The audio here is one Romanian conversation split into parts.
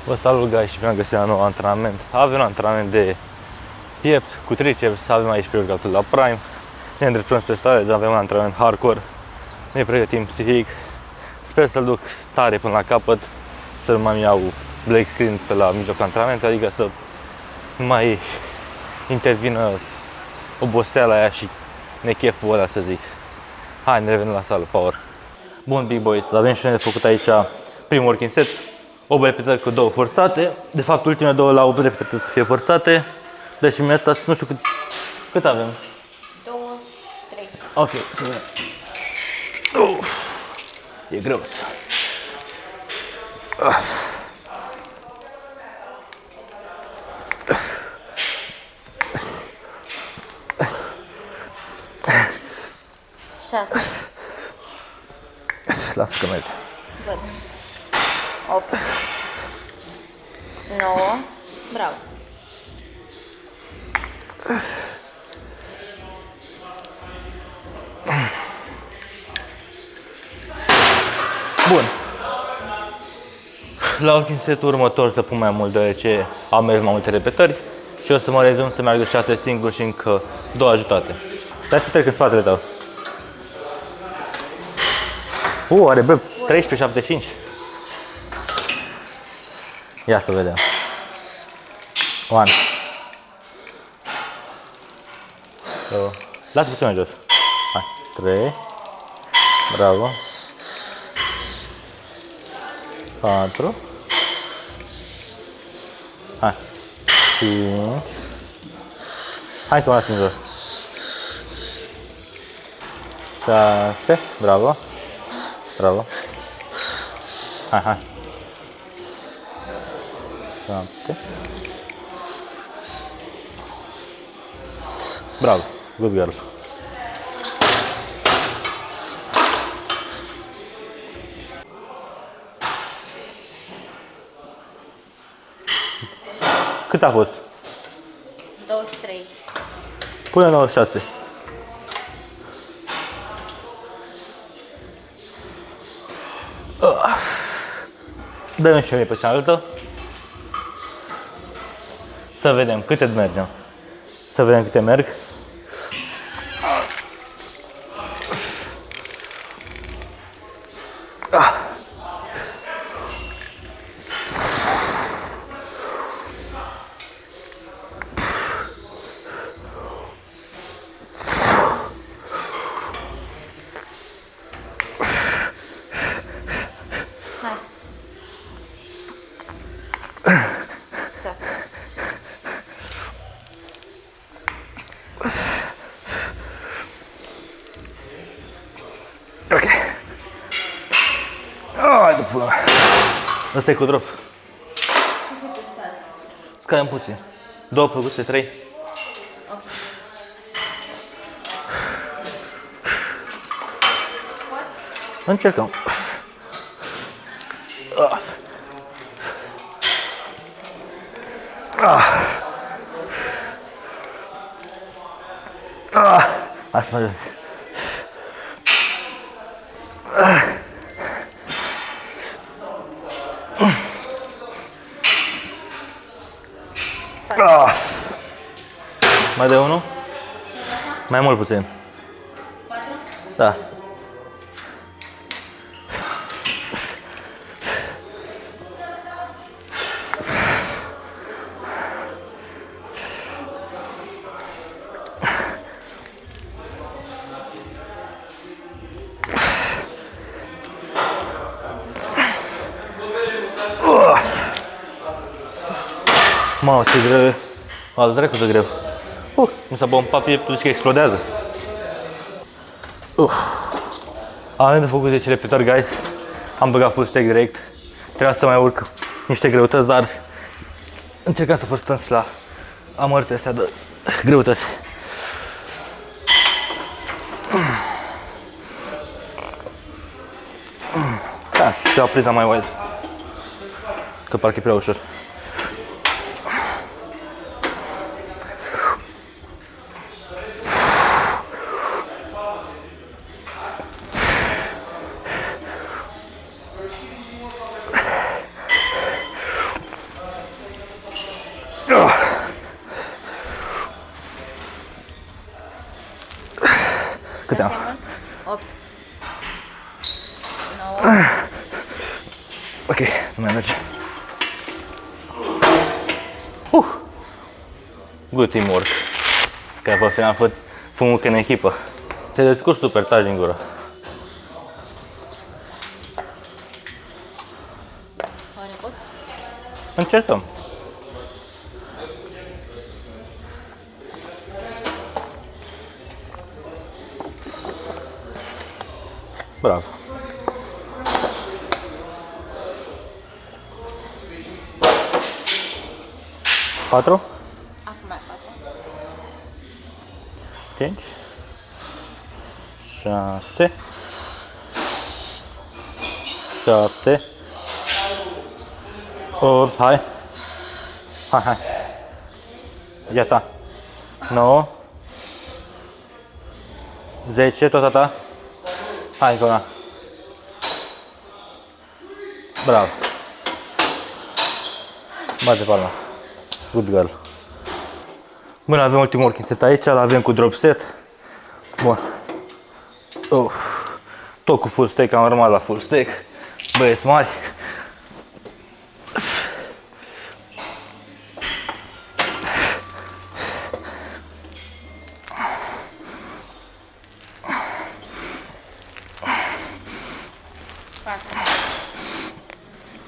Vă salut, guys, și bine am găsit la nou antrenament. Avem un antrenament de piept cu triceps, avem aici pre-workout la Prime. Ne îndreptăm spre stare, dar avem un antrenament hardcore. Ne pregătim psihic. Sper să-l duc tare până la capăt, să nu mai iau black screen pe la mijlocul antrenamentului, adică să nu mai intervină oboseala aia și necheful ăla, să zic. Hai, ne revenim la sală, power. Bun, big boys, avem și noi de făcut aici primul working set. 8 repetări cu 2 forțate. De fapt, ultimele 2 la 8 repetări să fie forțate. Deci în asta, nu știu cât avem. 2, 3. Ok, să vedem. E greu. 6. Lasă că merge. Văd. 8. 9. Bravo. Bun. La working set-ul următor să pun mai mult, deoarece am mers mai multe repetări și o să mă rezum să meargă 6 singur și încă 2 ajutate. Stai să trec în spatele tău. Are bă, 13,75. Ia să vedem. 1. 2. Lasă puțin mai jos. Hai. 3. Bravo. 4. Hai. 5. Hai că mă las în jos. 6. Bravo. Bravo. Hai. 7. Bravo. Good girl. Cât a fost? 23. Până la 96. Dă-mi și mie pe cealaltă. Să vedem câte mergem. Să vedem câte merg. Hai. 6. Ok. Hai de pula mea. Ăsta e cu drop. Scadem puțin. 2 plăcute, 3. Ok. Încercăm. Hai să mă ajut. Mai de unul? Mai mult puțin. 4. Da. Mamă, ce greu e. Al dracu de greu. Mi s-a bombat pieptul și că explodează. Am de făcut 10 repetări, guys. Am băgat full stack direct. Trebuia să mai urc niște greutăți, dar încercam să forțăm și la amărtea astea de greutăți. Da, și a priza mai wide. Că parcă e prea ușor. nu mai merge. Good teamwork. Că pe final a fost fumul în echipă. Te descurci super, taci din gură. Oare pot? Încercăm. Bravo. Patru? Acum mai 4. 5 6 7 8, hai. Hai. Iată. 9 10, tot atâta. Hai, Cona. Bravo. Bate palma. Good girl. Bun, avem ultimul working set aici, îl avem cu drop set. Bun. Tot cu full stack, am rămas la full stack. Băieți mari.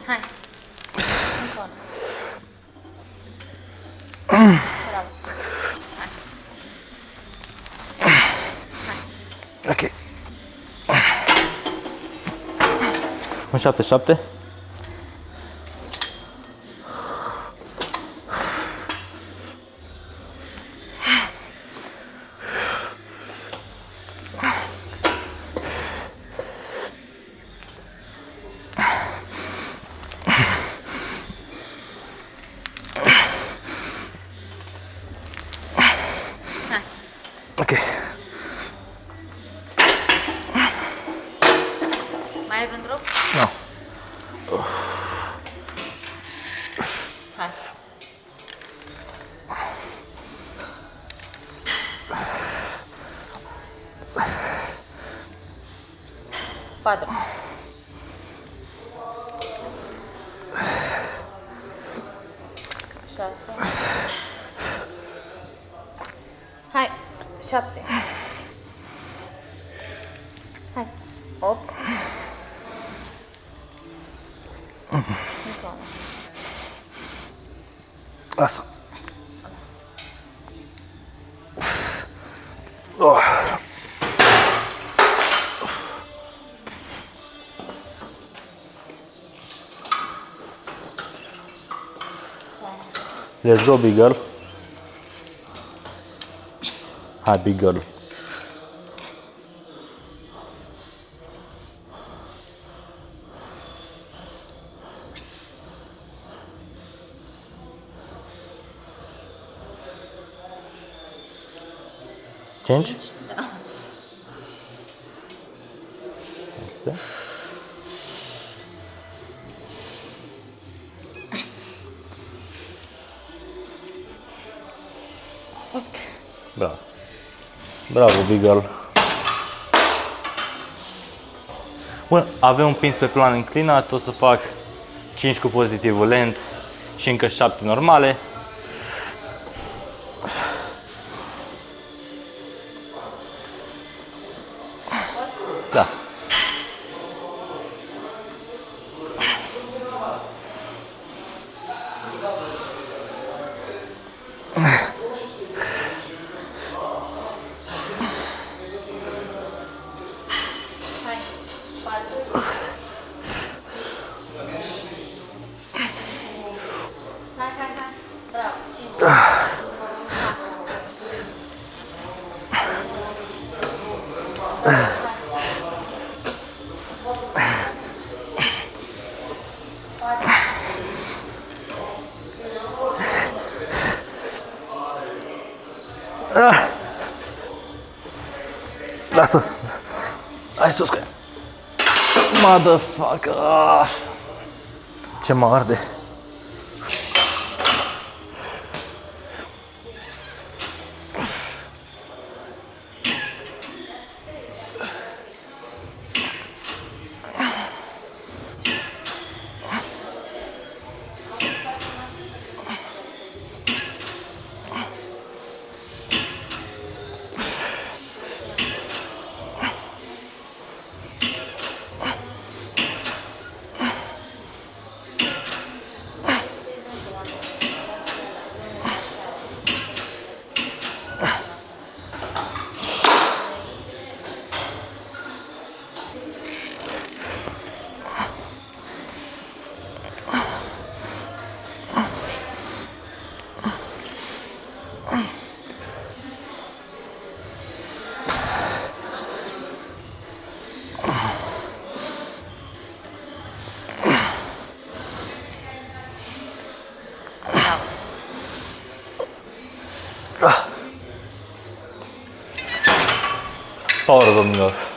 Hai. Încă unul. Bravo. Ok. Un 7-7. Ok. Mai ai vreun drop? Nu. Hai. Patru. Șase. Hai. 7. Hai. 8. Încă unul. Lasă. Oh. Let's go, big girl. Hai, big girl. Cinci? Da. 6. Bravo. Bravo, big girl. Bun, avem un pins pe plan înclinat, o să fac 5 cu pozitivul lent și încă 7 normale. Da. Hai. 4. Hai. Bravo. 5. Lasă. Hai sus cu ea. Motherfucker. Ce mă arde. Power, domnilor.